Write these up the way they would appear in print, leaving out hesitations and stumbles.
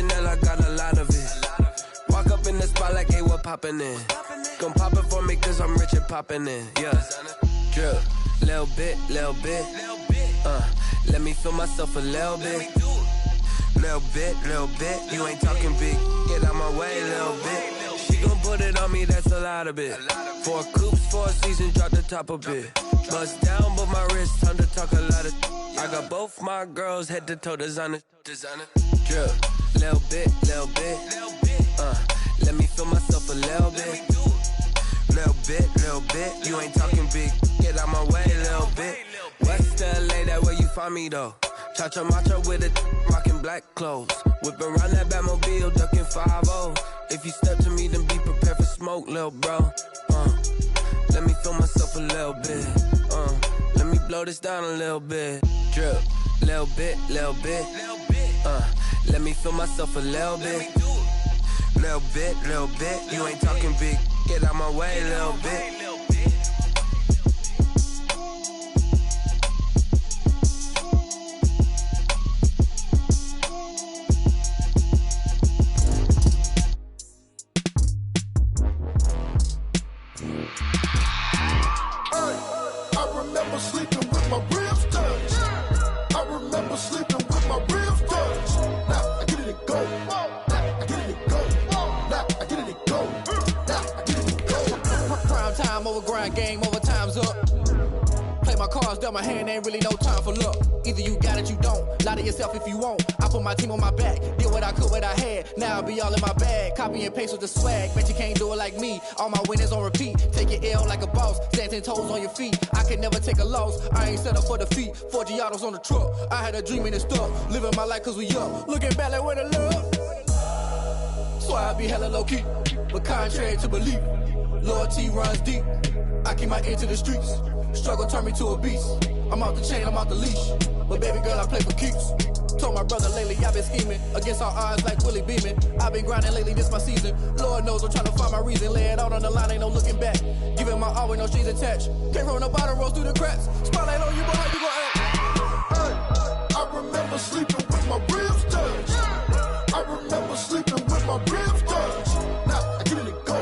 Chanel, I got a lot of it. Walk up in the spot like, hey, what poppin' in? Gon' pop it for me cause I'm rich and poppin' in, yeah. Drip, little bit, little bit. Let me feel myself a little bit. Little bit, you ain't talking big. Get out my way, little bit. She gon' put it on me, that's a lot of it. 4 coops, 4 seasons, drop the top a bit. Bust down, but my wrist, time to talk a lot of. I got both my girls head to toe designer. Drip, little bit, little bit. Let me feel myself a little bit. Little bit, you ain't talking big. Get out my way, little bit. West LA, that where you find me though. Cha-cha matcha with it, rockin' black clothes. Whippin' around that Batmobile, duckin' 5-0. If you step to me, then be prepared for smoke, lil' bro. Let me feel myself a little bit. Let me blow this down a little bit. Drip, little bit, little bit. Let me feel myself a little bit. Little bit, you ain't talking big. Get out my way, little bit. Game over, time's up. Play my cards, dealt my hand, ain't really no time for luck. Either you got it, you don't. Lie to yourself if you won't. I put my team on my back, did what I could, what I had. Now I'll be all in my bag. Copy and paste with the swag. Bet you can't do it like me. All my winners on repeat. Take your L like a boss. Stand 10 toes on your feet. I can never take a loss. I ain't set up for defeat. 4 Giottos on the truck. I had a dream and it stuck. Living my life cause we up. Looking back like where the love. So I be hella low key. But contrary to belief, loyalty runs deep. I keep my ear to the streets. Struggle turned me to a beast. I'm off the chain, I'm off the leash. But baby girl, I play for keeps. Told my brother lately, I've been scheming. Against all odds like Willie Beeman. I've been grinding lately, this my season. Lord knows I'm trying to find my reason. Lay it out on the line, ain't no looking back. Giving my all with no strings attached. Came from the bottom, rose through the cracks. Spotlight on you, but how you gon' act? Hey, I remember sleeping with my ribs touched. I remember sleeping with my ribs touched. Now I get it and go.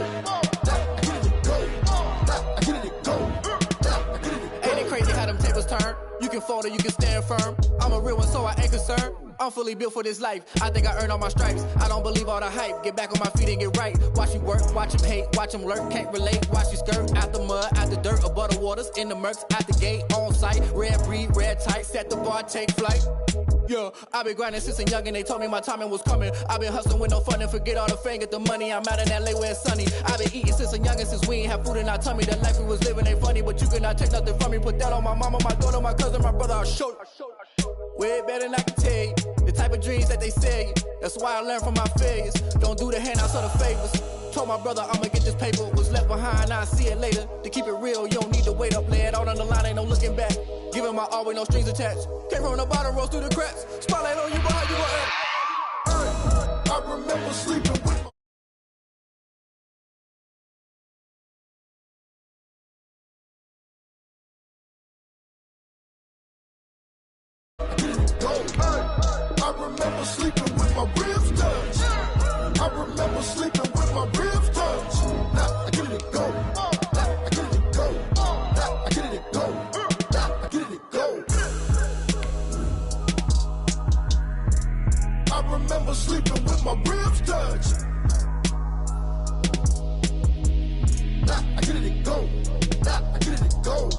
Turn. You can fold or you can stand firm. I'm a real one, so I ain't concerned. I'm fully built for this life. I think I earned all my stripes. I don't believe all the hype. Get back on my feet and get right. Watch you work, watch him hate, watch him lurk. Can't relate, watch you skirt. Out the mud, out the dirt, above the waters, in the murks, out the gate, on site. Red breed, red tight, set the bar, take flight. Yeah, I've been grinding since a youngin', they told me my timing was coming. I've been hustling with no fun and forget all the fame, get the money. I'm out in LA where it's sunny. I've been eating since a youngin', since we ain't have food in our tummy. The life we was living ain't funny, but you cannot take nothing from me. Put that on my mama, my daughter, my cousin, my brother, I'll show you. Way better than I can tell you. The type of dreams that they sell you. That's why I learned from my failures. Don't do the handouts or the favors. Told my brother I'ma get this paper. Was left behind, I'll see it later. To keep it real, you don't need to wait up. Lay it out on the line, ain't no looking back. Giving my all with no strings attached. Came from the bottom, rose through the cracks. Spotlight on you, but how you gon' act? I remember sleeping with my I remember sleeping with my ribs touched. I remember sleeping with my ribs touched. Now I get it and go. Now I get it and go. Now I get it and go. Now I get it and go. I remember sleeping with my ribs touched. Now I get it and go. Now I get it and go.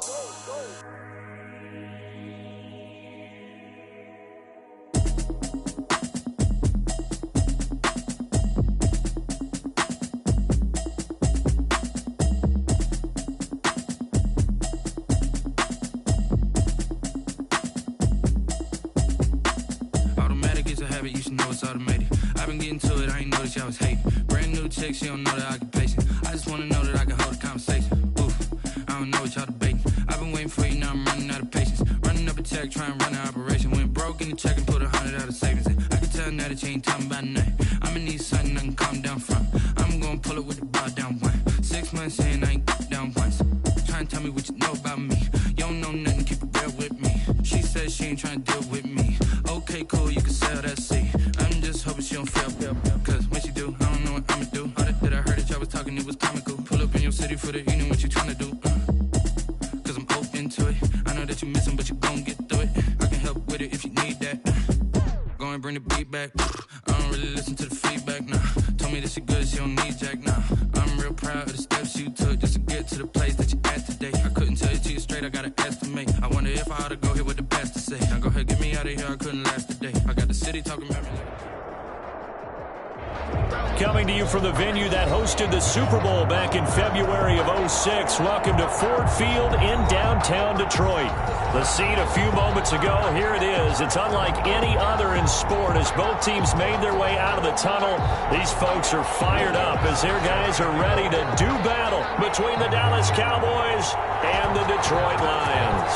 You should know it's automated. I've been getting to it, I ain't noticed y'all was hating. Brand new chick, she don't know the occupation. I just wanna know that I can hold a conversation. Oof, I don't know what y'all debating. I've been waiting for you, now I'm running out of patience. Running up a check, trying to run an operation. Went broke in the check and put 100 out of savings in. I can tell now that you ain't talking about nothing. I'ma need something I can calm down from. I'm gonna pull it with the bar down one. 6 months in, I ain't down once. Trying to tell me what you know about me. You don't know nothing, keep it real with me. She said she ain't trying to deal with me. Okay, cool, you can sell that seat. I'm just hoping she don't don't feel. Cause when she do, I don't know what I'ma do. All that I heard that y'all was talking, it was comical. Pull up in your city for the evening, what you tryna do? Cause I'm open to it. I know that you missing, but you gon' get through it. I can help with it if you need that. Go and bring the beat back. I don't really listen to the feedback, nah. Told me that she good, she don't need jack, nah. I'm real proud of the steps you took just to get to the place that you at today. I couldn't tell it to you straight, I gotta estimate. I wonder if I ought to go here with the best to say. Now go ahead, get me out of here, I couldn't last a day. I got the city talking about me like... Coming to you from the venue that hosted the Super Bowl back in February of '06. Welcome to Ford Field in downtown Detroit. The scene a few moments ago, here it is. It's unlike any other in sport as both teams made their way out of the tunnel. These folks are fired up as their guys are ready to do battle between the Dallas Cowboys and the Detroit Lions.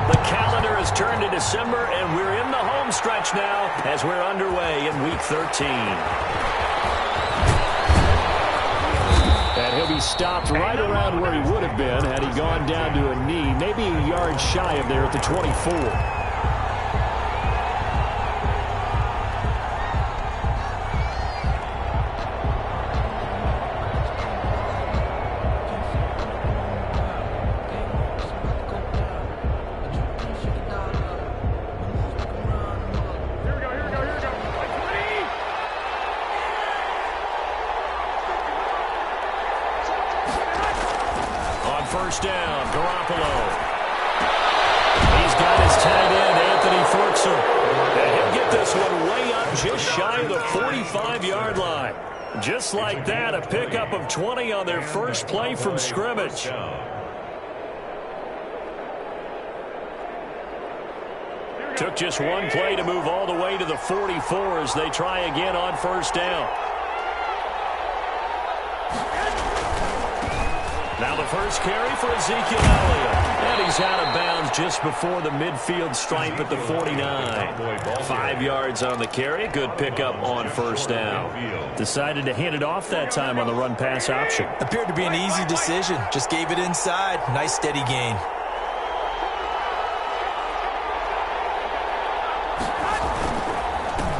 The calendar has turned to December, and we're in the home stretch now as we're underway in Week 13. And he'll be stopped right around where he would have been had he gone down to a knee, maybe a yard shy of there at the 24. First down, Garoppolo. He's got his tight end, Anthony Fortson. And he'll get this one way up just shy of the 45-yard line. Just like that, a pickup of 20 on their first play from scrimmage. Took just one play to move all the way to the 44 as they try again on first down. Now the first carry for Ezekiel Elliott. And he's out of bounds just before the midfield stripe at the 49. 5 yards on the carry. Good pickup on first down. Decided to hand it off that time on the run-pass option. Appeared to be an easy decision. Just gave it inside. Nice steady gain.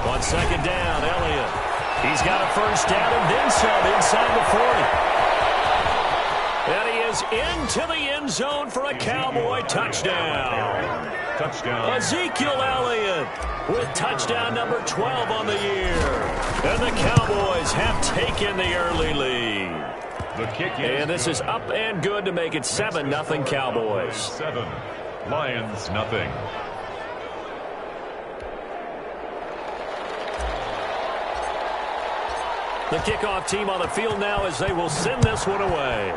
On second down, Elliott. He's got a first down and then some inside the 40. And he is into the end zone for a Cowboy touchdown. Ezekiel Elliott with touchdown number 12 on the year. And the Cowboys have taken the early lead. And this is up and good to make it 7-0 Cowboys. 7, Lions nothing. The kickoff team on the field now as they will send this one away.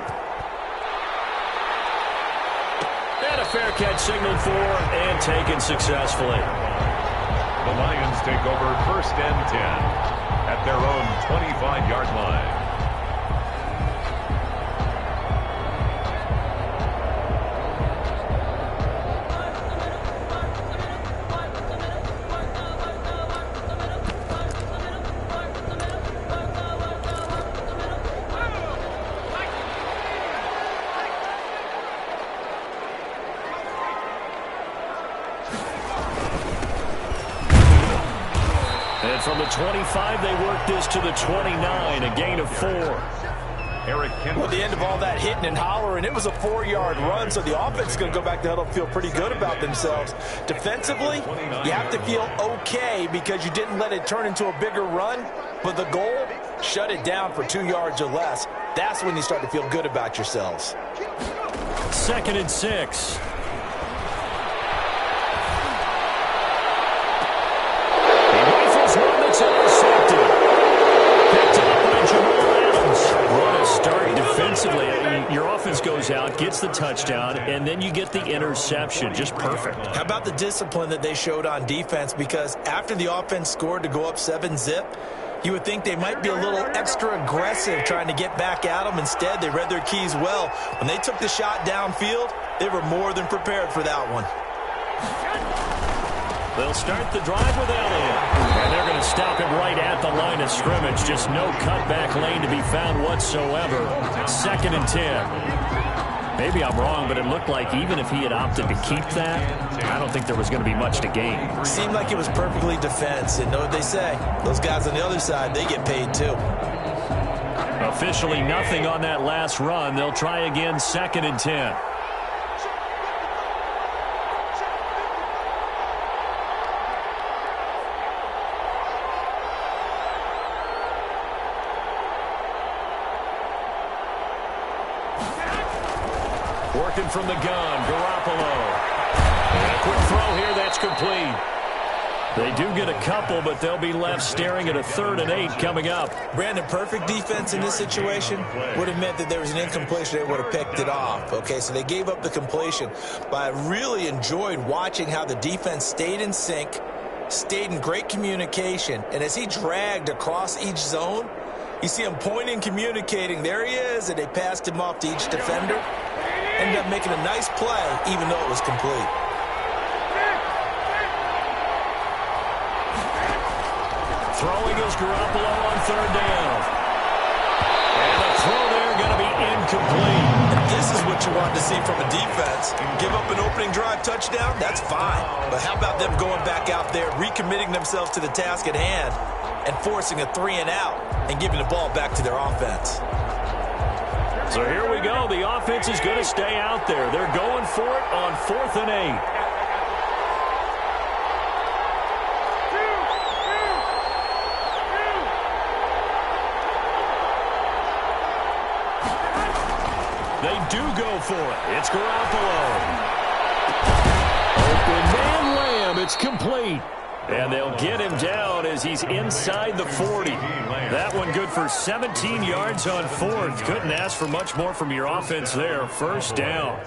And a fair catch signaled for and taken successfully. The Lions take over first and 10 at their own 25-yard line. From the 25, they worked this to the 29, a gain of 4. Well, at the end of all that hitting and hollering, it was a 4-yard run, so the offense is going to go back to huddle and feel pretty good about themselves. Defensively, you have to feel okay because you didn't let it turn into a bigger run, but the goal, shut it down for 2 yards or less. That's when you start to feel good about yourselves. 2nd and 6. Intercepted. Picked up by Jamal Adams. What a start defensively. Your offense goes out, gets the touchdown, and then you get the interception. Just perfect. How about the discipline that they showed on defense? Because after the offense scored to go up 7-zip, you would think they might be a little extra aggressive trying to get back at them. Instead, they read their keys well. When they took the shot downfield, they were more than prepared for that one. They'll start the drive with Elliott. And they're going to stop him right at the line of scrimmage. Just no cutback lane to be found whatsoever. 2nd and 10. Maybe I'm wrong, but it looked like even if he had opted to keep that, I don't think there was going to be much to gain. Seemed like it was perfectly defense. And know what they say? Those guys on the other side, they get paid too. Officially nothing on that last run. They'll try again, 2nd and 10. Working from the gun, Garoppolo. And a quick throw here, that's complete. They do get a couple, but they'll be left staring at a 3rd and 8 coming up. Brandon, perfect defense in this situation would have meant that there was an incompletion. They would have picked it off. Okay, so they gave up the completion. But I really enjoyed watching how the defense stayed in sync, stayed in great communication. And as he dragged across each zone, you see him pointing, communicating. There he is, and they passed him off to each defender. Ended up making a nice play, even though it was complete. Throwing is Garoppolo on 3rd down. And the throw there going to be incomplete. And this is what you want to see from a defense. Give up an opening drive touchdown, that's fine. But how about them going back out there, recommitting themselves to the task at hand, and forcing a 3-and-out and giving the ball back to their offense. So here we go. The offense is going to stay out there. They're going for it on 4th and 8. They do go for it. It's Garoppolo. Open man Lamb. It's complete. And they'll get him down as he's inside the 40. That one good for 17 yards on 4th. Couldn't ask for much more from your offense there. 1st down.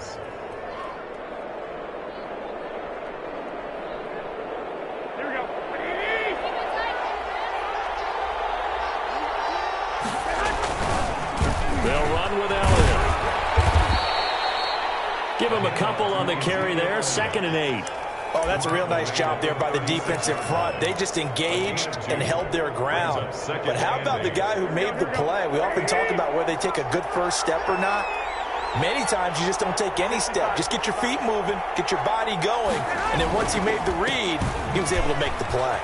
They'll run with Elliott. Give him a couple on the carry there. 2nd and 8. Oh, that's a real nice job there by the defensive front. They just engaged and held their ground. But how about the guy who made the play? We often talk about whether they take a good first step or not. Many times you just don't take any step. Just get your feet moving, get your body going, and then once he made the read, he was able to make the play.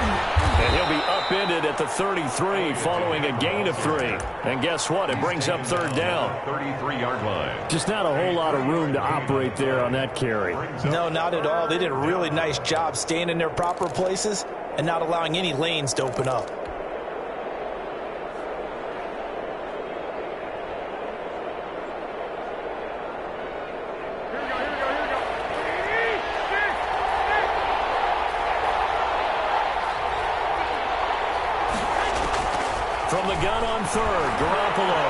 And he'll be upended at the 33 following a gain of 3. And guess what? It brings up 3rd down. 33-yard line. Just not a whole lot of room to operate there on that carry. No, not at all. They did a really nice job staying in their proper places and not allowing any lanes to open up. From the gun on 3rd, Garoppolo.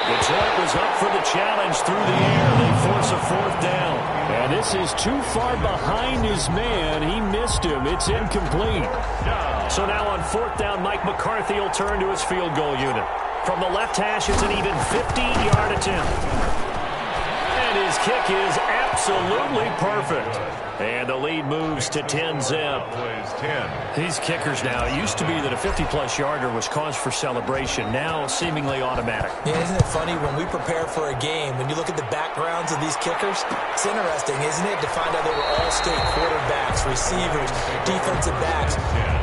Detroit was up for the challenge through the air. They force a 4th down. And this is too far behind his man. He missed him. It's incomplete. So now on 4th down, Mike McCarthy will turn to his field goal unit. From the left hash, it's an even 50-yard attempt. And his kick is absolutely perfect. And the lead moves to 10-zip. These kickers now, it used to be that a 50-plus yarder was cause for celebration. Now seemingly automatic. Yeah, isn't it funny when we prepare for a game, when you look at the backgrounds of these kickers, it's interesting, isn't it, to find out they were all-state quarterbacks, receivers, defensive backs,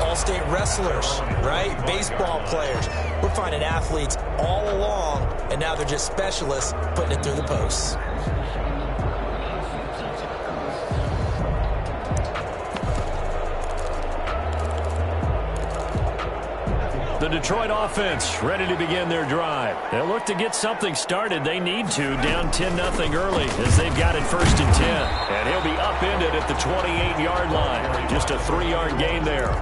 all-state wrestlers, right? Baseball players. We're finding athletes all along, and now they're just specialists putting it through the posts. The Detroit offense ready to begin their drive. They'll look to get something started. They need to, down 10-0 early as they've got it 1st and 10. And he'll be upended at the 28-yard line. Just a 3-yard gain there.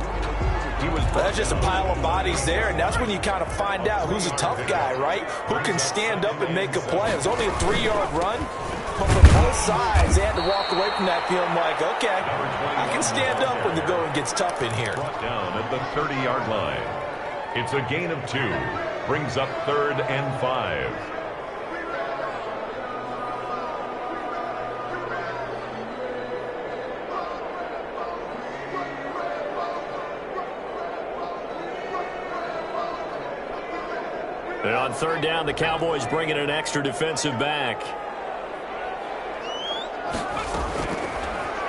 That's just a pile of bodies there, and that's when you kind of find out who's a tough guy, right? Who can stand up and make a play. It was only a 3-yard run, but from both sides, they had to walk away from that feeling like, okay, I can stand up when the going gets tough in here. Brought down at the 30-yard line. It's a gain of 2. Brings up 3rd and 5. And on third down, the Cowboys bring in an extra defensive back.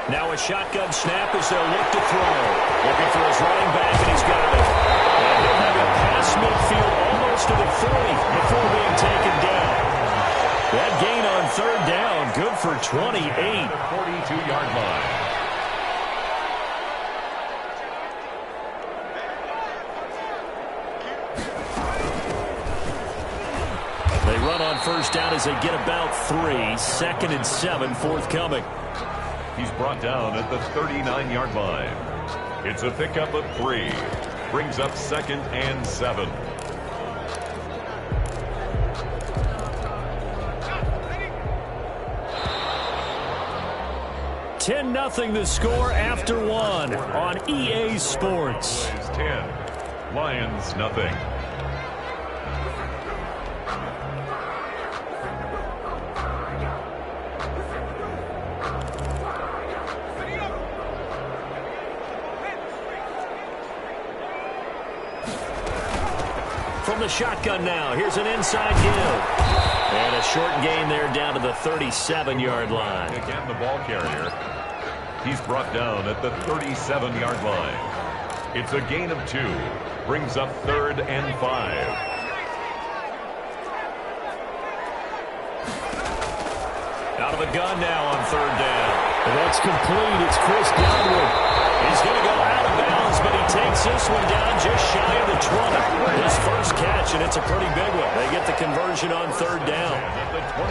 Now a shotgun snap as they'll look to throw. Looking for his running back, and he's got it. And he'll have it past midfield almost to the 40 before being taken down. That gain on third down, good for 28. 42-yard line. They run on first down as they get about 3. 2nd and 7 forthcoming. He's brought down at the 39-yard line. It's a pickup of 3. Brings up 2nd and 7. $10-0 the score after 1 on EA Sports. 10. Lions nothing. From the shotgun now, here's an inside give. And a short gain there down to the 37-yard line. Again, the ball carrier. He's brought down at the 37-yard line. It's a gain of 2. Brings up 3rd and 5. Out of the gun now on third down. And that's complete. It's Chris Godwin. He's going to go out of bounds, but he takes this one down just shy of the 20. His first catch, and it's a pretty big one. They get the conversion on third down.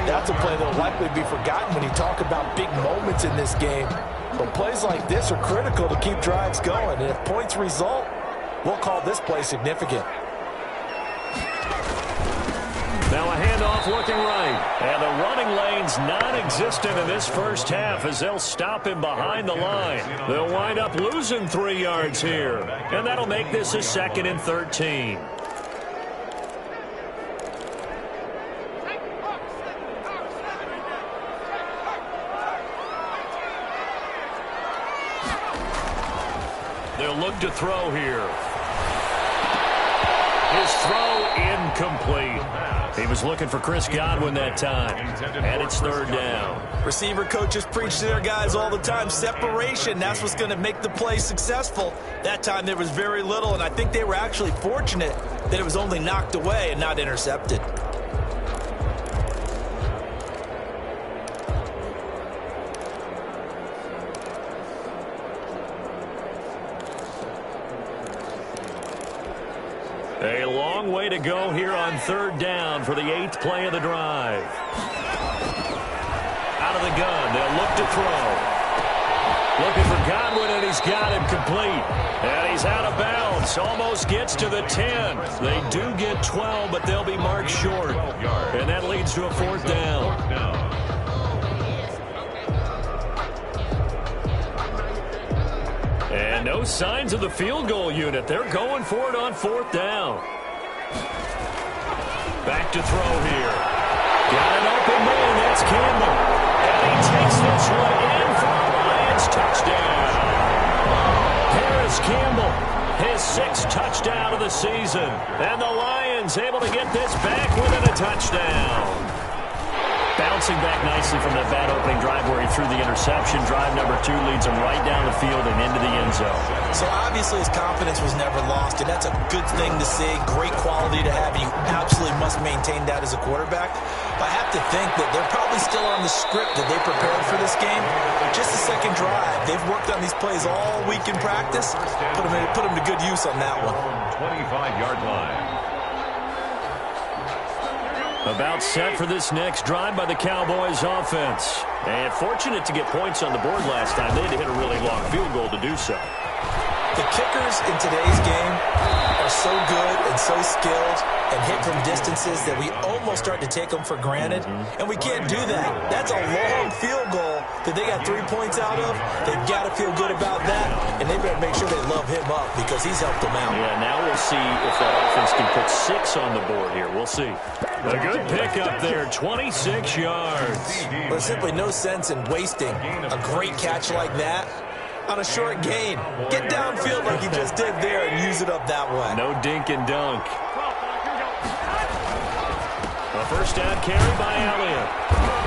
That's a play that will likely be forgotten when you talk about big moments in this game. But plays like this are critical to keep drives going. And if points result, we'll call this play significant. Now a handoff looking right. And the running lane's non-existent in this first half as they'll stop him behind the line. They'll wind up losing 3 yards here. And that'll make this a 2nd and 13. They'll look to throw here. His throw incomplete. He was looking for Chris Godwin that time. And it's third down. Receiver coaches preach to their guys all the time. Separation, that's what's going to make the play successful. That time there was very little, and I think they were actually fortunate that it was only knocked away and not intercepted. A long way to go here on third down for the 8th play of the drive. Out of the gun, they'll look to throw. Looking for Godwin, and he's got him complete. And he's out of bounds, almost gets to the 10. They do get 12, but they'll be marked short. And that leads to a 4th down. And no signs of the field goal unit. They're going for it on 4th down. Back to throw here. Got an open man. That's Campbell. And he takes this one in for a Lions touchdown. Harris Campbell, his 6th touchdown of the season. And the Lions able to get this back within a touchdown. Bouncing back nicely from that bad opening drive where he threw the interception. Drive number 2 leads him right down the field and into the end zone. So obviously his confidence was never lost, and that's a good thing to see. Great quality to have. You absolutely must maintain that as a quarterback. But I have to think that they're probably still on the script that they prepared for this game. Just the second drive. They've worked on these plays all week in practice. Put them to good use on that one. 25-yard line. About set for this next drive by the Cowboys offense. And fortunate to get points on the board last time. They had to hit a really long field goal to do so. The kickers in today's game are so good and so skilled and hit from distances that we almost start to take them for granted. And we can't do that. That's a long field goal that they got 3 points out of. They've got to feel good about that. And they better make sure they love him up because he's helped them out. Yeah, now we'll see if that offense can put 6 on the board here. We'll see. A good pickup there, 26 yards. There's simply no sense in wasting a great catch like that on a short gain. Get downfield like you just did there and use it up that way. No dink and dunk. A first down carry by Elliott.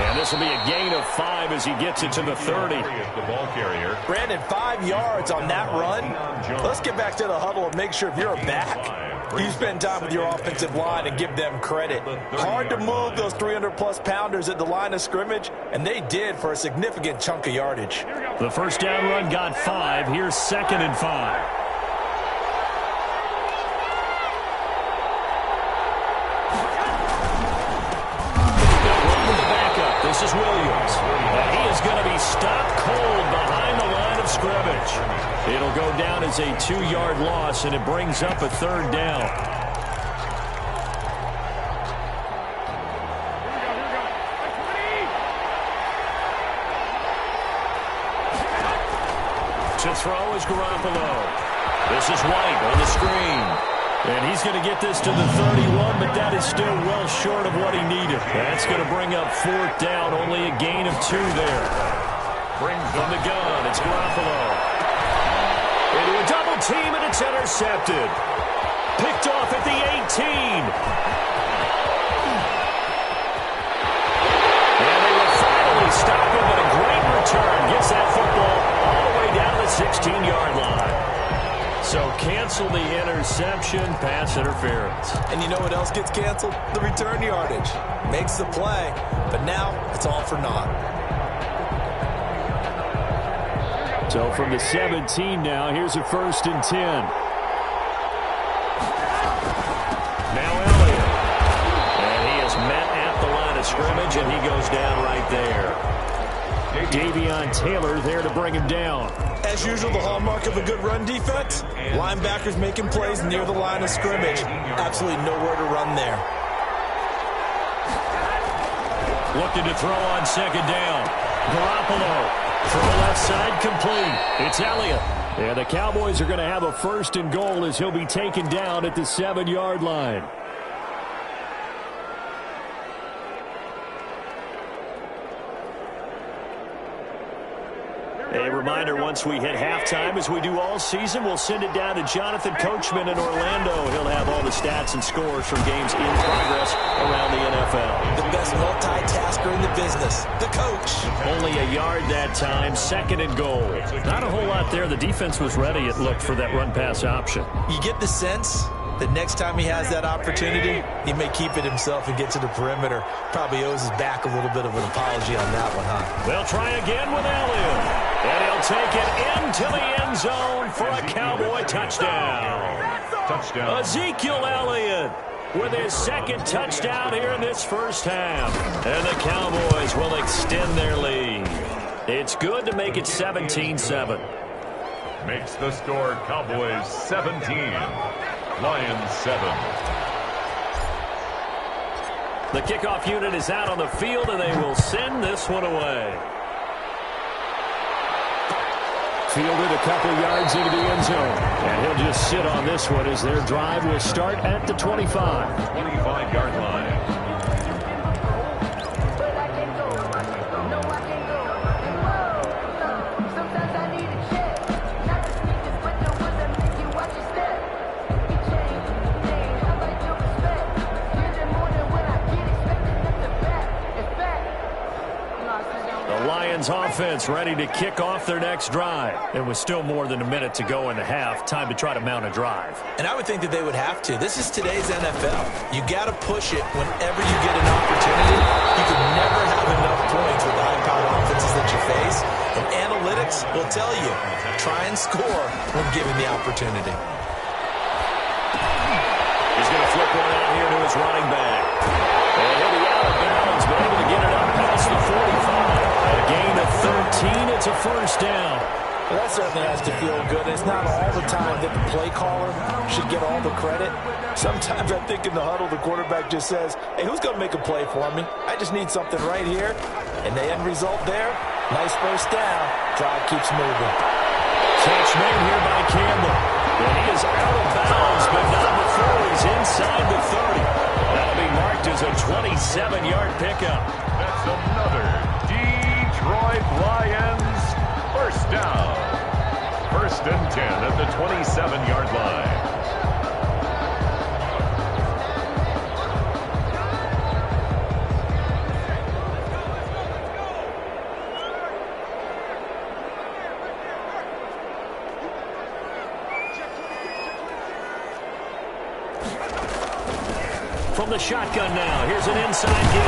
And this will be a gain of 5 as he gets it to the 30. The ball carrier. Brandon, 5 yards on that run. Let's get back to the huddle and make sure if you're a back, you spend time with your offensive line and give them credit. Hard to move those 300-plus pounders at the line of scrimmage, and they did for a significant chunk of yardage. The first down run got 5. Here's 2nd and 5. This is Williams. And he is going to be stopped cold behind the line of scrimmage. It'll go down as a 2-yard loss, and it brings up a 3rd down. To throw is Garoppolo. This is White on the screen. And he's going to get this to the 31, but that is still well short of what he needed. That's going to bring up 4th down, only a gain of 2 there. From the gun, it's Garoppolo. Into a double team, and it's intercepted. Picked off at the 18. And they will finally stop him, but a great return. Gets that football all the way down to the 16-yard line. So cancel the interception, pass interference. And you know what else gets canceled? The return yardage. Makes the play, but now it's all for naught. So from the 17 now, here's a 1st and 10. Now Elliott. And he is met at the line of scrimmage, and he goes down right there. Davion Taylor there to bring him down. As usual, the hallmark of a good run defense, linebackers making plays near the line of scrimmage. Absolutely nowhere to run there. Looking to throw on 2nd down. Garoppolo. From the left side, complete. It's Elliott. And the Cowboys are going to have a 1st and goal as he'll be taken down at the 7-yard line. A reminder, once we hit halftime, as we do all season, we'll send it down to Jonathan Coachman in Orlando. He'll have all the stats and scores from games in progress around the NFL. The best multitasker in the business, the coach. Only a yard that time, 2nd and goal. Not a whole lot there. The defense was ready, it looked, for that run-pass option. You get the sense that next time he has that opportunity, he may keep it himself and get to the perimeter. Probably owes his back a little bit of an apology on that one, huh? They'll try again with Elliott. And he'll take it into the end zone for a Cowboy touchdown. Ezekiel Elliott with his 2nd touchdown here in this first half. And the Cowboys will extend their lead. It's good to make it 17-7. Makes the score Cowboys 17, Lions 7. The kickoff unit is out on the field, and they will send this one away. Fielded a couple yards into the end zone. And he'll just sit on this one as their drive will start at the 25. 25-yard line. Offense ready to kick off their next drive. And with still more than a minute to go in the half, time to try to mount a drive. And I would think that they would have to. This is today's NFL. You got to push it whenever you get an opportunity. You can never have enough points with the high-powered offenses that you face. And analytics will tell you, try and score when given the opportunity. He's going to flip one out here to his running back. And he'll be out of bounds, but able to get it up past the 45. A gain of 13. It's a 1st down. Well, that certainly has to feel good. It's not all the time that the play caller should get all the credit. Sometimes I think in the huddle, the quarterback just says, hey, who's going to make a play for me? I just need something right here. And the end result there, nice 1st down. Drive keeps moving. Catch made here by Campbell. And he is out of bounds, but not before he's inside the 30. That'll be marked as a 27-yard pickup. That's another Detroit Lions 1st down. 1st and 10 at the 27-yard line. from the shotgun now. Here's an inside give.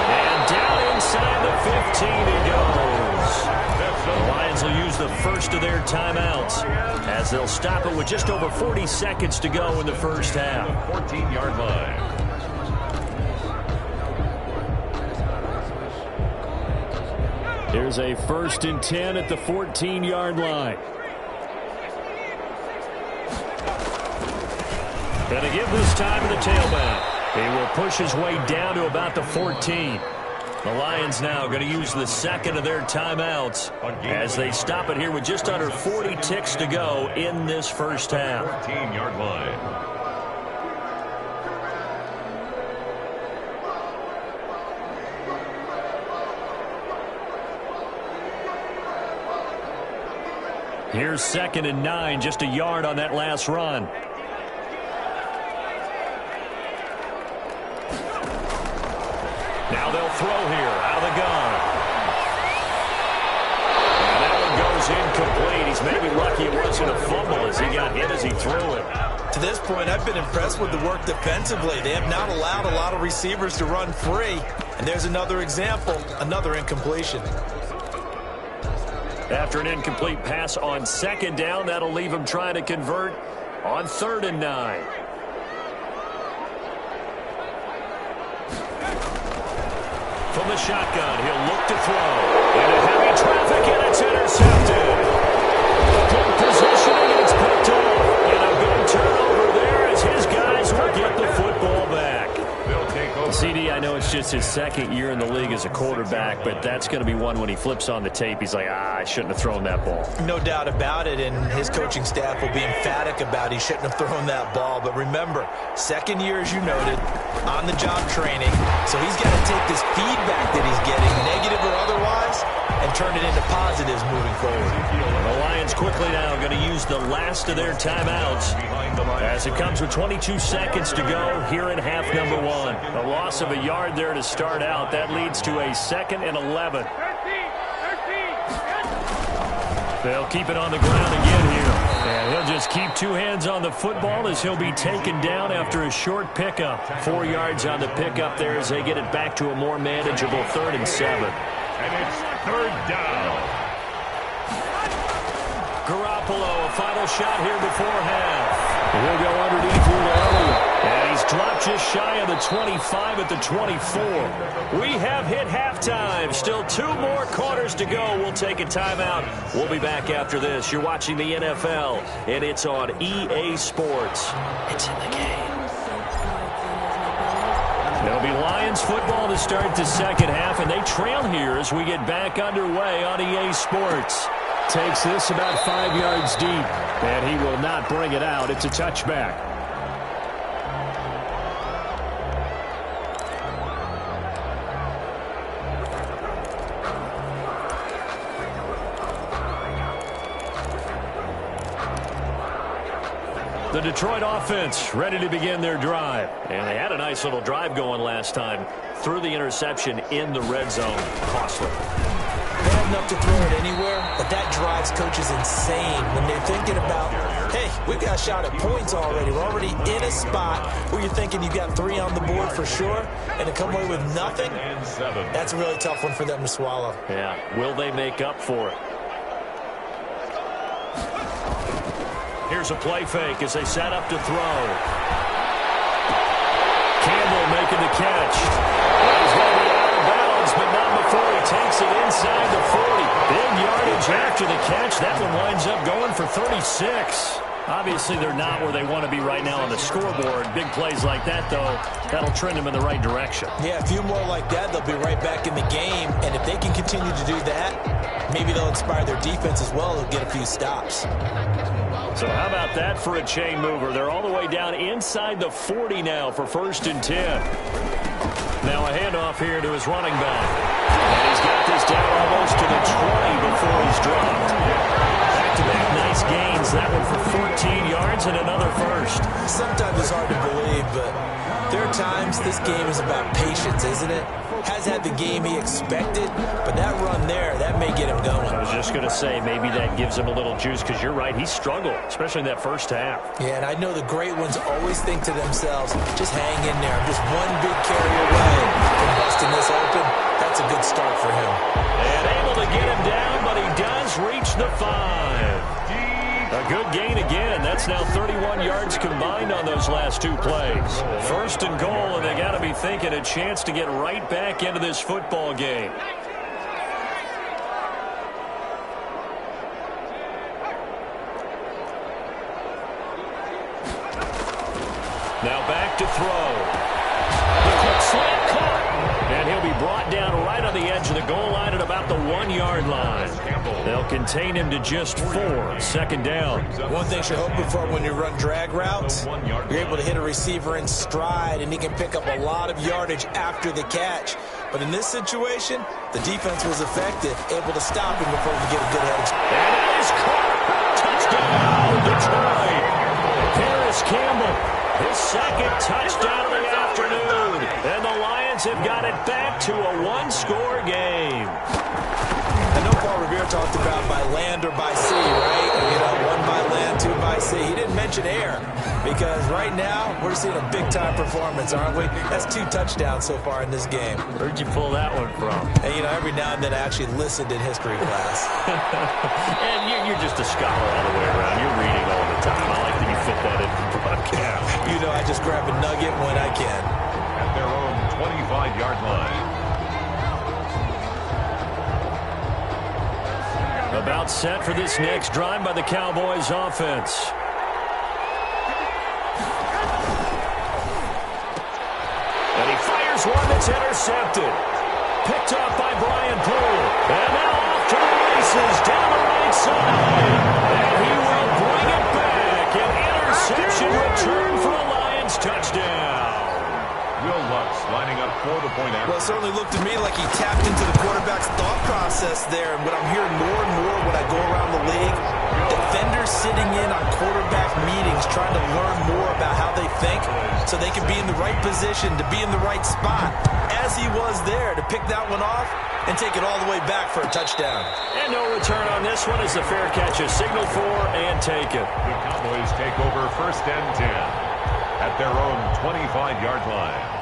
And down inside the 15 he goes. The Lions will use the first of their timeouts as they'll stop it with just over 40 seconds to go in the first half. 14-yard line. Here's a 1st and 10 at the 14-yard line. And to give this time to the tailback. He will push his way down to about the 14. The Lions now going to use the second of their timeouts as they stop it here with just under 40 ticks to go in this first half. 14-yard line. Here's 2nd and 9, just a yard on that last run. Now they'll throw here out of the gun. And that one goes incomplete. He's maybe lucky it wasn't a fumble as he got hit as he threw it. To this point, I've been impressed with the work defensively. They have not allowed a lot of receivers to run free. And there's another example, another incompletion. After an incomplete pass on 2nd down, that'll leave him trying to convert on 3rd and 9. From the shotgun, he'll look to throw. Into heavy traffic, and it's intercepted. Good positioning, and it's picked off. And a big turnover there as his guys will get the football back. CD, I know it's just his 2nd year in the league as a quarterback, but that's going to be one when he flips on the tape. He's like, I shouldn't have thrown that ball. No doubt about it, and his coaching staff will be emphatic about he shouldn't have thrown that ball. But remember, 2nd year, as you noted, on-the-job training. So he's got to take this feedback that he's getting, negative or otherwise, and turn it into positives moving forward. The Lions quickly now going to use the last of their timeouts as it comes with 22 seconds to go here in half number 1. A loss of a yard there to start out. That leads to a 2nd and 11. They'll keep it on the ground again here. And he'll just keep 2 hands on the football as he'll be taken down after a short pickup. 4 yards on the pickup there as they get it back to a more manageable 3rd and 7. And it's 3rd down. Garoppolo, a final shot here before half. He'll go underneath here to Elliott. And he's dropped just shy of the 25 at the 24. We have hit halftime. Still 2 more quarters to go. We'll take a timeout. We'll be back after this. You're watching the NFL, and it's on EA Sports. It's in the game. There'll be Lions football to start the second half, and they trail here as we get back underway on EA Sports. Takes this about 5 yards deep, and he will not bring it out. It's a touchback. The Detroit offense ready to begin their drive. And they had a nice little drive going last time. Threw the interception in the red zone. Costly. They have enough to throw it anywhere, but that drives coaches insane when they're thinking about, hey, we've got a shot at points already. We're already in a spot where you're thinking you've got 3 on the board for sure, and to come away with nothing, that's a really tough one for them to swallow. Yeah, will they make up for it? Here's a play fake as they set up to throw. Campbell making the catch. He's going to be out of bounds, but not before he takes it inside the 40. Big yardage after the catch. That one winds up going for 36. Obviously, they're not where they want to be right now on the scoreboard. Big plays like that, though, that'll trend them in the right direction. Yeah, a few more like that, they'll be right back in the game. And if they can continue to do that, maybe they'll inspire their defense as well. They'll get a few stops. So how about that for a chain mover? They're all the way down inside the 40 now for 1st and 10. Now a handoff here to his running back. And he's got this down almost to the 20 before he's dropped. Back-to-back nice gains. That one for 14 yards and another first. Sometimes it's hard to believe, but there are times this game is about patience, isn't it? has had the game he expected, but that run there, that may get him going. I was just going to say, maybe that gives him a little juice, because you're right, he struggled, especially in that first half. Yeah, and I know the great ones always think to themselves, just hang in there. I'm just one big carry away from busting this open. That's a good start for him. And able to get him down, but he does reach the 5. A good gain again. That's now 31 yards combined on those last 2 plays. First and goal, and they got to be thinking a chance to get right back into this football game. Now back to throw. The quick slant caught. And he'll be brought down right on the edge of the goal line at about the 1-yard line. They'll contain him to just 4. Second down. One thing you're hoping for when you run drag routes, you're able to hit a receiver in stride, and he can pick up a lot of yardage after the catch. But in this situation, the defense was effective, able to stop him before he get a good head. And that is caught. Touchdown, Detroit. Paris Campbell, his second touchdown of the afternoon. And the Lions have got it back to a 1-score game. I know Paul Revere talked about by land or by sea, right? You know, 1 by land, 2 by sea. He didn't mention air, because right now we're seeing a big-time performance, aren't we? That's 2 touchdowns so far in this game. Where'd you pull that one from? And, you know, every now and then I actually listened in history class. And you're just a scholar all the way around. You're reading all the time. I like that you fit that in the broadcast. You know, I just grab a nugget when I can. At their own 25-yard line. About set for this next drive by the Cowboys offense. And he fires one that's intercepted. Picked up by Brian Poole. And now off to the races down the right side. And he will bring it back. An interception return for a Lions touchdown. Will Lutz lining up for the point after. Well, it certainly looked to me like he tapped into the quarterback's thought process there. And what I'm hearing more and more when I go around the league, defenders sitting in on quarterback meetings trying to learn more about how they think so they can be in the right position, to be in the right spot, as he was there, to pick that one off and take it all the way back for a touchdown. And no return on this one as the fair catch is signaled for and taken. The Cowboys take over 1st and 10 at their own 25-yard line.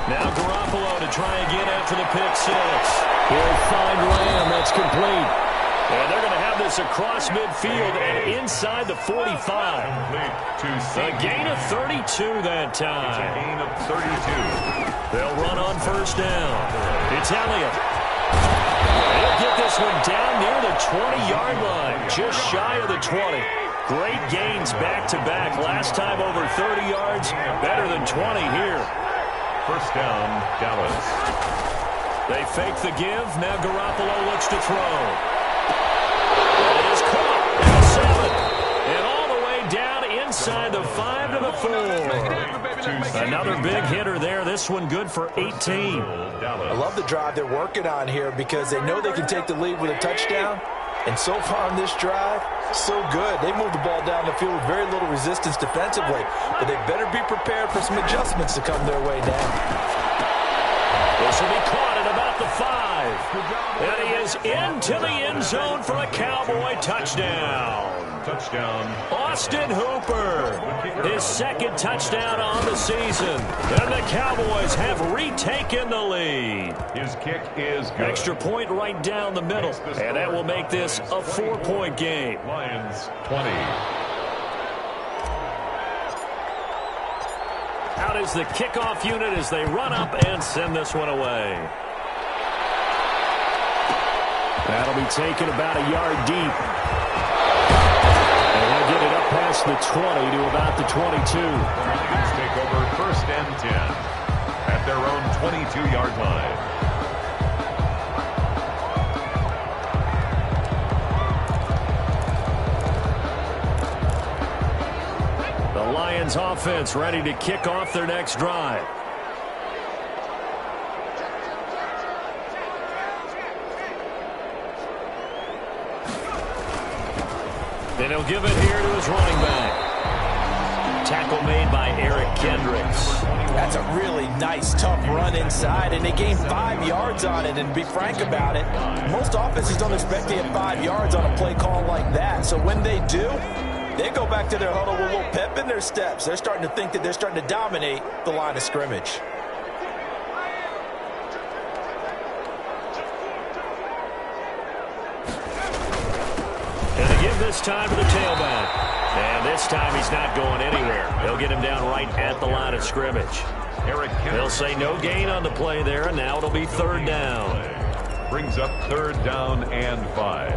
Now Garoppolo to try again after the pick 6. He'll find Lamb. That's complete. And they're going to have this across midfield and inside the 45. A gain of 32 that time. It's a gain of 32. They'll run on 1st down. It's Elliott. He'll get this one down near the 20-yard line, just shy of the 20. Great gains back-to-back. Last time over 30 yards, better than 20 here. 1st down, Dallas. They fake the give. Now Garoppolo looks to throw. It is caught at the 7. And all the way down inside the 5 to the 4. Another big hitter there. This one good for 18. I love the drive they're working on here because they know they can take the lead with a touchdown. And so far on this drive, so good. They moved the ball down the field with very little resistance defensively. But they better be prepared for some adjustments to come their way now. This will be caught at about the 5. And he is into the end zone for a Cowboy touchdown. Touchdown. Austin Hooper, his 2nd touchdown on the season. And the Cowboys have retaken the lead. His kick is good. Extra point right down the middle. And that will make this a 4-point game. Lions 20. Out is the kickoff unit as they run up and send this one away. That'll be taken about a yard deep. And they'll get it up past the 20 to about the 22. Lions take over 1st and 10 at their own 22-yard line. The Lions offense ready to kick off their next drive. And he'll give it here to his running back. Tackle made by Eric Kendricks. That's a really nice, tough run inside, and they gained 5 yards on it. And to be frank about it, most offenses don't expect to get 5 yards on a play call like that. So when they do, they go back to their huddle with a little pep in their steps. They're starting to think that they're starting to dominate the line of scrimmage. And they give this time to the tailback. And this time he's not going anywhere. They'll get him down right at the line of scrimmage. They'll say no gain on the play there, and now it'll be 3rd down. Brings up 3rd down and 5.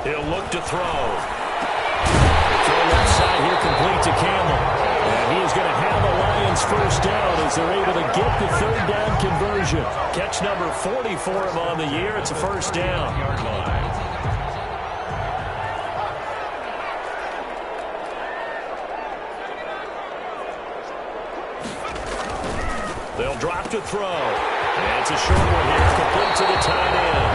He'll look to throw. Throw left side here, complete to Campbell. And he is going to have the Lions first down as they're able to get the 3rd down conversion. Catch number 40 for him on the year. It's a first down. They'll drop to throw. And it's a short one here, complete to the tight end.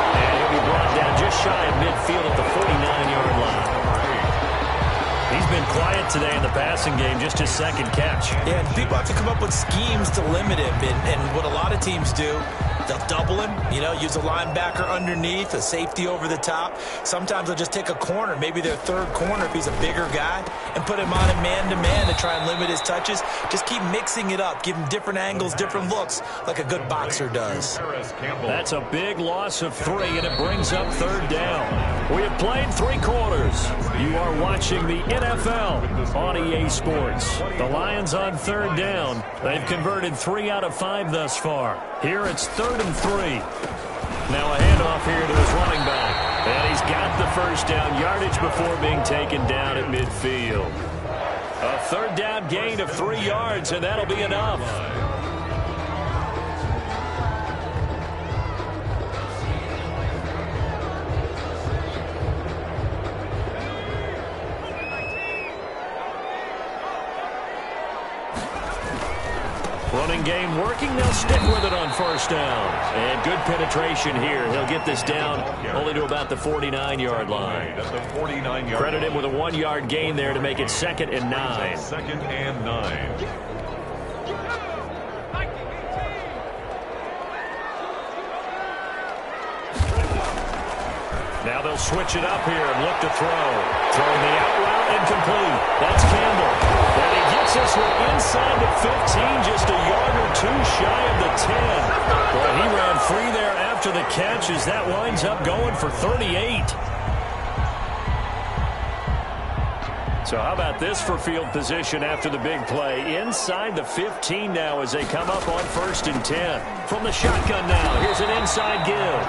And he'll be brought down just shy of midfield at the 49-yard line. He's been quiet today in the passing game, just his 2nd catch. Yeah, and people have to come up with schemes to limit him. And what a lot of teams do, they'll double him, use a linebacker underneath, a safety over the top. Sometimes they'll just take a corner, maybe their 3rd corner if he's a bigger guy, and put him on a man-to-man to try and limit his touches. Just keep mixing it up, give him different angles, different looks, like a good boxer does. That's a big loss of 3, and it brings up 3rd down. We have played 3 quarters. You are watching the NFL on EA Sports. The Lions on 3rd down. They've converted 3 out of 5 thus far. Here it's 3rd and 3. Now a handoff here to his running back. And he's got the first down yardage before being taken down at midfield. A 3rd down gain of 3 yards, and that'll be enough. Running game working. They'll stick with it on first down. And good penetration here. He'll get this down only to about the 49-yard line. Credit him with a 1-yard gain there to make it 2nd and 9. 2nd and 9. Now they'll switch it up here and look to throw. Throwing the out route incomplete. That's Campbell. And he gets this one inside the 15, just a yard or 2 shy of the 10. Well, he ran free there after the catch as that winds up going for 38. So how about this for field position after the big play? Inside the 15 now as they come up on 1st and 10. From the shotgun now, here's an inside give.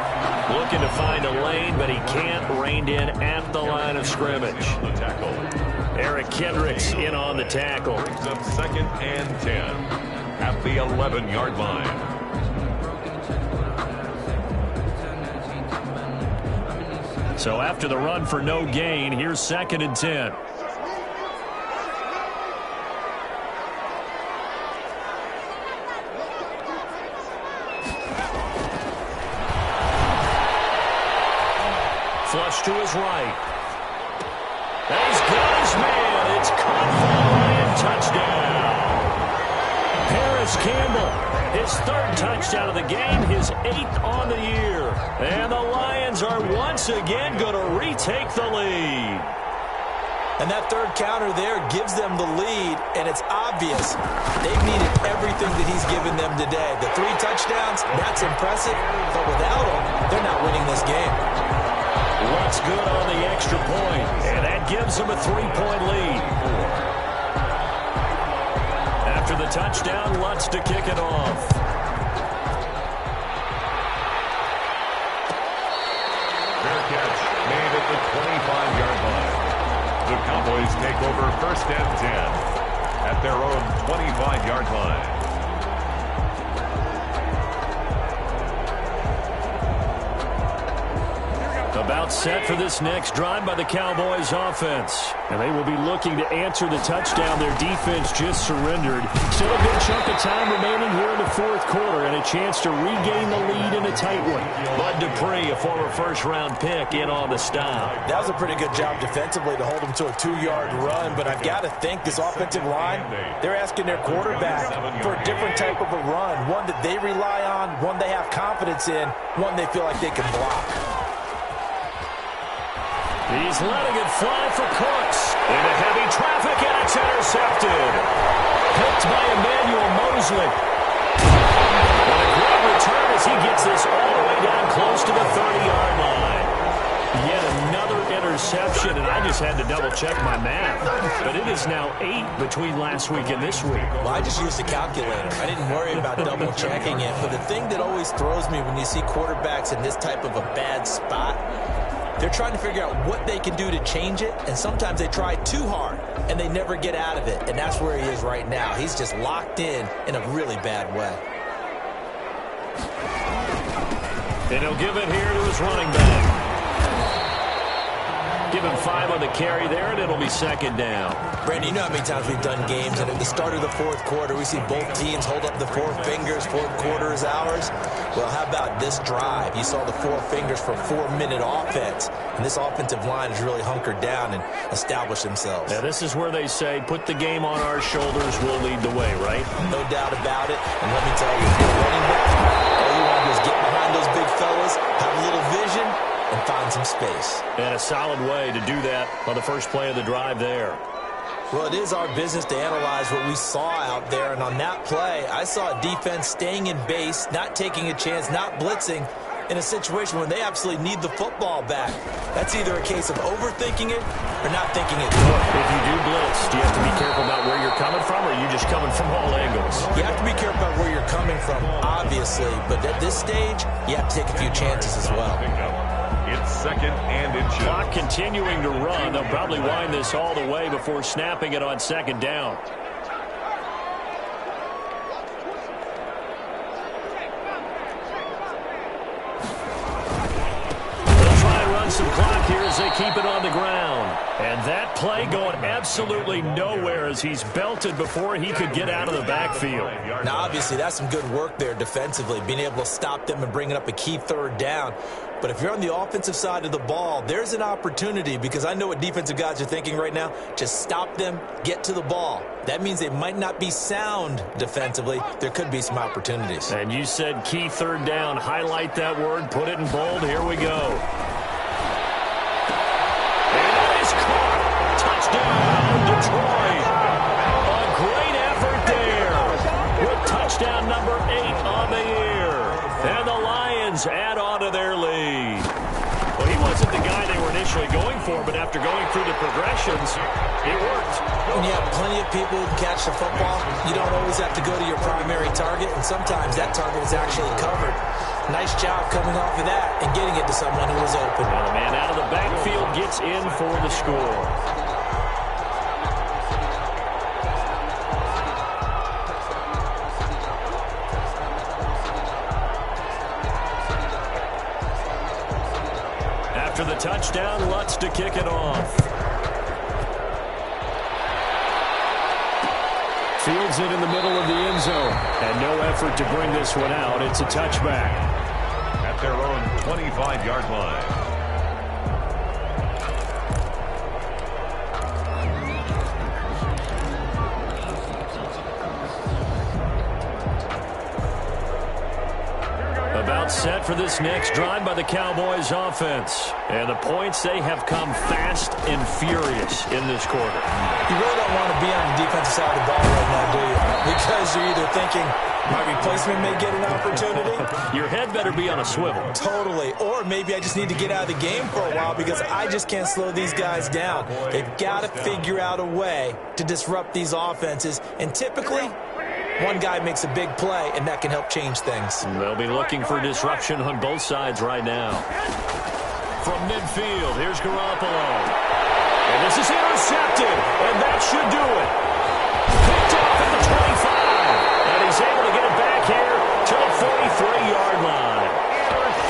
Looking to find a lane, but he can't. Reined in at the line of scrimmage. Eric Kendricks in on the tackle. Brings up 2nd and 10 at the 11-yard line. So after the run for no gain, here's 2nd and 10. Flush to his right. And he's got his man. It's caught for a Lion touchdown. Paris Campbell, his 3rd touchdown of the game, his 8th on the year. And the Lions are once again going to retake the lead. And that 3rd counter there gives them the lead, and it's obvious they've needed everything that he's given them today. The 3 touchdowns, that's impressive, but without him, they're not winning this game. Lutz good on the extra point, and that gives them a 3-point lead. After the touchdown, Lutz to kick it off. Fair catch made at the 25-yard line. The Cowboys take over 1st and 10. at their own 25-yard line. About set for this next drive by the Cowboys offense. And they will be looking to answer the touchdown their defense just surrendered. Still a good chunk of time remaining here in the fourth quarter and a chance to regain the lead in a tight one. Bud Dupree, a former first-round pick, in on the stop. That was a pretty good job defensively to hold him to a 2-yard run, but I've got to think this offensive line, they're asking their quarterback for a different type of a run, one that they rely on, one they have confidence in, one they feel like they can block. He's letting it fly for Cooks. Into heavy traffic, and it's intercepted. Picked by Emmanuel Mosley. What a great return as he gets this all the way down close to the 30-yard line. Yet another interception, and I just had to double-check my math. But it is now 8 between last week and this week. Well, I just used a calculator. I didn't worry about double-checking it. But the thing that always throws me when you see quarterbacks in this type of a bad spot, they're trying to figure out what they can do to change it, and sometimes they try too hard, and they never get out of it, and that's where he is right now. He's just locked in a really bad way. And he'll give it here to his running back. Give him 5 on the carry there, and it'll be second down. Brandon, you know how many times we've done games, and at the start of the fourth quarter, we see both teams hold up the 4 fingers, fourth quarter is ours. Well, how about this drive? You saw the 4 fingers for 4-minute offense, and this offensive line has really hunkered down and established themselves. Now, this is where they say, put the game on our shoulders, we'll lead the way, right? No doubt about it, and let me tell you, if you're running back, all you want to do is get behind those big fellas, have a little vision, and find some space. And a solid way to do that on the first play of the drive there. Well, it is our business to analyze what we saw out there, and on that play, I saw a defense staying in base, not taking a chance, not blitzing, in a situation where they absolutely need the football back. That's either a case of overthinking it or not thinking it through. If you do blitz, do you have to be careful about where you're coming from, or are you just coming from all angles? You have to be careful about where you're coming from, obviously, but at this stage, you have to take a few chances as well. It's second and inches. Clock continuing to run. They'll probably wind this all the way before snapping it on second down. They'll try and run some clock here as they keep it on the ground. And that play going absolutely nowhere as he's belted before he could get out of the backfield. Now, obviously, that's some good work there defensively, being able to stop them and bringing up a key third down. But if you're on the offensive side of the ball, there's an opportunity, because I know what defensive guys are thinking right now. Just stop them, get to the ball. That means they might not be sound defensively. There could be some opportunities. And you said key third down. Highlight that word. Put it in bold. Here we go. And that is caught. Touchdown, Detroit. A great effort there with touchdown number 8 on the year. And the Lions add on to their lead. Well, he wasn't the guy they were initially going for, but after going through the progressions, it worked. When you have plenty of people who catch the football, you don't always have to go to your primary target, and sometimes that target is actually covered. Nice job coming off of that and getting it to someone who was open. Well, the man out of the backfield gets in for the score. After the touchdown, Lutz to kick it off. Fields it in the middle of the end zone. And no effort to bring this one out. It's a touchback. At their own 25-yard line. About set for this next drive by the Cowboys offense. And the points, they have come fast and furious in this quarter. You really don't want to be on the defensive side of the ball right now, do you? Because you're either thinking, my replacement may get an opportunity. Your head better be on a swivel. Totally. Or maybe I just need to get out of the game for a while because I just can't slow these guys down. They've got to figure out a way to disrupt these offenses. And typically, one guy makes a big play, and that can help change things. They'll be looking for disruption on both sides right now. From midfield, here's Garoppolo. And this is intercepted, and that should do it. at the 25. And he's able to get it back here to the 43-yard line.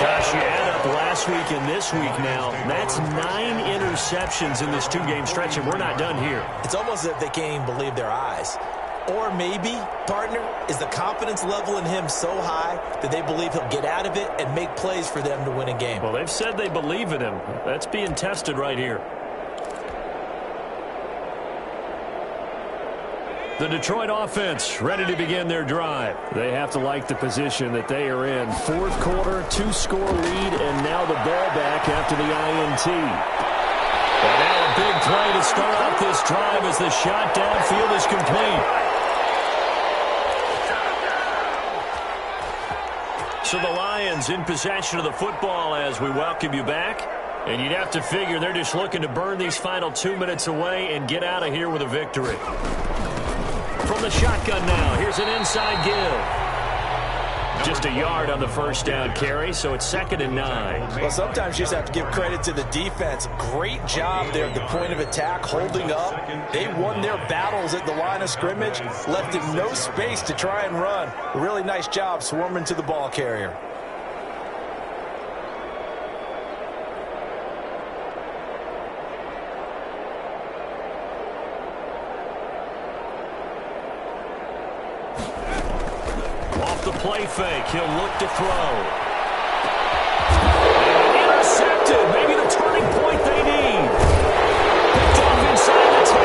Gosh, you add up last week and this week now. That's 9 interceptions in this two-game stretch, and we're not done here. It's almost as if they can't even believe their eyes. Or maybe, partner, is the confidence level in him so high that they believe he'll get out of it and make plays for them to win a game. Well, they've said they believe in him. That's being tested right here. The Detroit offense ready to begin their drive. They have to like the position that they are in. Fourth quarter, 2-score lead, and now the ball back after the INT. And now a big play to start off this drive as the shot downfield is complete. So the Lions in possession of the football as we welcome you back. And you'd have to figure they're just looking to burn these final 2 minutes away and get out of here with a victory. From the shotgun now, here's an inside give. Just a yard on the first down carry, so it's 2nd and 9. Well, sometimes you just have to give credit to the defense. Great job there at the point of attack, holding up. They won their battles at the line of scrimmage, left him no space to try and run. A really nice job swarming to the ball carrier. Play fake. He'll look to throw. Intercepted. Maybe the turning point they need. Picked off inside the 10.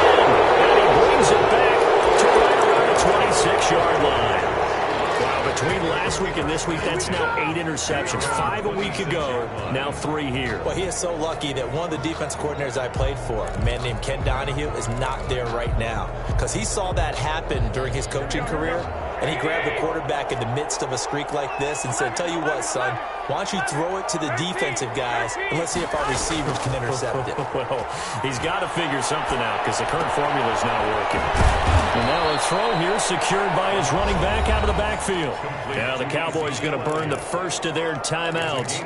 And he brings it back to right around the 26-yard line. Wow, between last week and this week, that's now 8 interceptions. 5 a week ago, now 3 here. Well, he is so lucky that one of the defense coordinators I played for, a man named Ken Donahue, is not there right now. Because he saw that happen during his coaching career. And he grabbed the quarterback in the midst of a streak like this and said, tell you what, son, why don't you throw it to the defensive guys, and let's see if our receivers can intercept it. Well, he's got to figure something out because the current formula is not working. And now a throw here secured by his running back out of the backfield. Now the Cowboys going to burn the first of their timeouts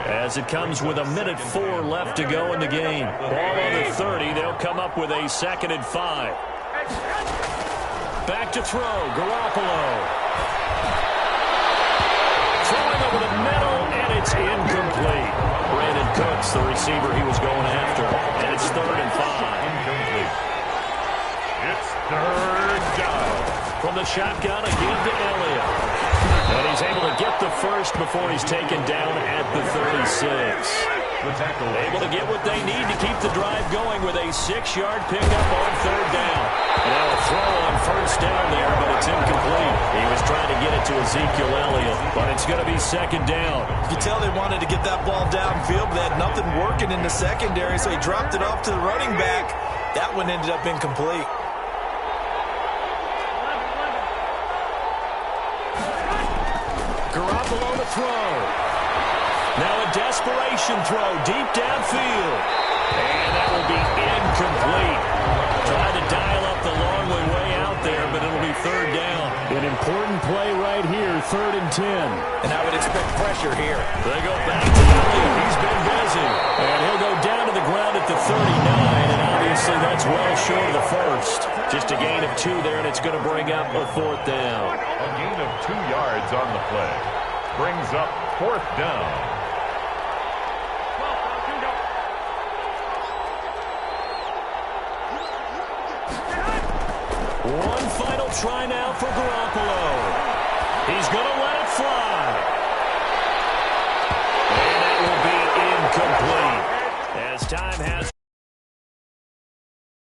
as it comes with 1:04 left to go in the game. Ball on the 30. They'll come up with a 2nd and 5. Back to throw, Garoppolo. Throwing over the middle, and it's incomplete. Brandon Cooks, the receiver he was going after. And it's 3rd and 5. Incomplete. It's 3rd down. From the shotgun, again to Elliott. And he's able to get the first before he's taken down at the 36. Able to get what they need to keep the drive going with a 6-yard pickup on 3rd down. And now a throw on 1st down there, but it's incomplete. He was trying to get it to Ezekiel Elliott, but it's going to be 2nd down. You can tell they wanted to get that ball downfield, but they had nothing working in the secondary, so he dropped it off to the running back. That one ended up incomplete. Garoppolo to throw. Now a desperation throw deep downfield. And that will be incomplete. Tried to dial up the long way out there, but it'll be 3rd down. An important play right here, 3rd and 10. And I would expect pressure here. They go back to Elliott. He's been busy. And he'll go down to the ground at the 39, and obviously that's well short of the first. Just a gain of 2 there, and it's going to bring up a 4th down. A gain of 2 yards on the play. Brings up 4th down. One final try now for Garoppolo. He's going to let it fly. And that will be incomplete. As time has